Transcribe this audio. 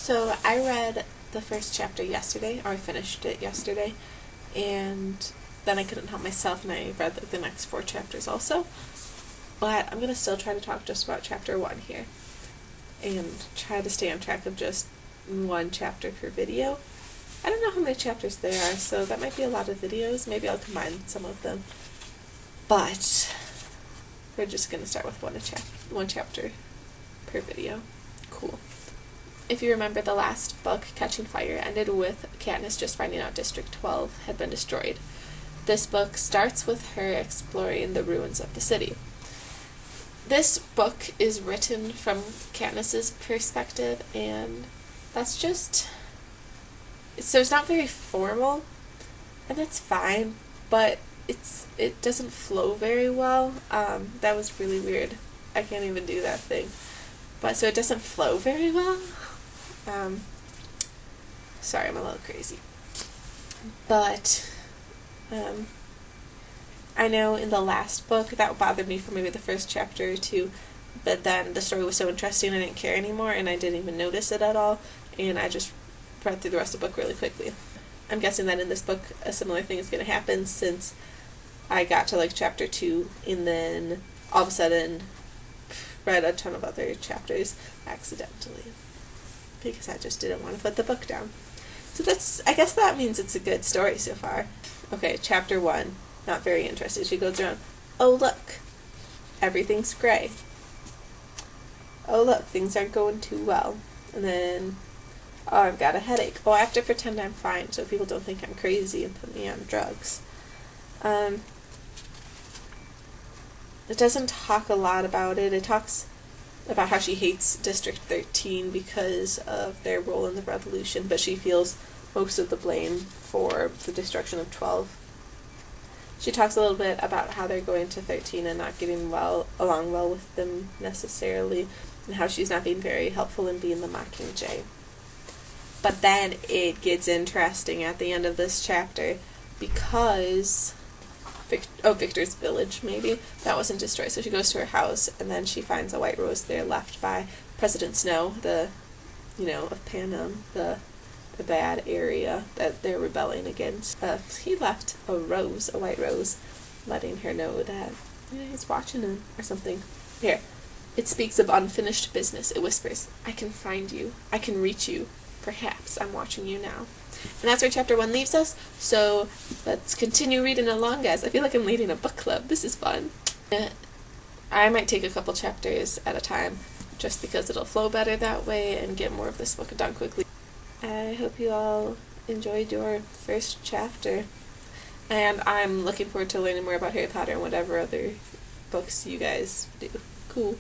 So I read the first chapter yesterday, or I finished it yesterday, and then I couldn't help myself and I read the next 4 chapters also. But I'm going to still try to talk just about chapter 1 here, and try to stay on track of just 1 chapter per video. I don't know how many chapters there are, so that might be a lot of videos. Maybe I'll combine some of them. But we're just going to start with one chapter per video. Cool. If you remember, the last book, Catching Fire, ended with Katniss just finding out District 12 had been destroyed. This book starts with her exploring the ruins of the city. This book is written from Katniss's perspective, and that's just... So it's not very formal, and that's fine, but it doesn't flow very well. That was really weird. I can't even do that thing. But so it doesn't flow very well. Sorry, I'm a little crazy. But I know in the last book that bothered me for maybe the first chapter or 2, but then the story was so interesting I didn't care anymore, and I didn't even notice it at all, and I just read through the rest of the book really quickly. I'm guessing that in this book a similar thing is going to happen, since I got to like chapter 2 and then all of a sudden read a ton of other chapters accidentally because I just didn't want to put the book down. So I guess that means it's a good story so far. Okay, chapter 1, not very interested. She goes around, oh look, everything's gray. Oh look, things aren't going too well. And then, oh, I've got a headache. Oh, I have to pretend I'm fine so people don't think I'm crazy and put me on drugs. It doesn't talk a lot about it. It talks about how she hates District 13 because of their role in the revolution, but she feels most of the blame for the destruction of 12. She talks a little bit about how they're going to 13 and not getting along well with them necessarily, and how she's not being very helpful in being the Mockingjay. But then it gets interesting at the end of this chapter, because Victor's village, maybe, that wasn't destroyed. So she goes to her house, and then she finds a white rose there left by President Snow, of Panem, the bad area that they're rebelling against. He left a white rose, letting her know that he's watching him or something. Here, it speaks of unfinished business. It whispers, I can find you. I can reach you. Perhaps I'm watching you now. And that's where chapter 1 leaves us, so let's continue reading along, guys. I feel like I'm leading a book club. This is fun. I might take a couple chapters at a time, just because it'll flow better that way and get more of this book done quickly. I hope you all enjoyed your first chapter, and I'm looking forward to learning more about Harry Potter and whatever other books you guys do. Cool.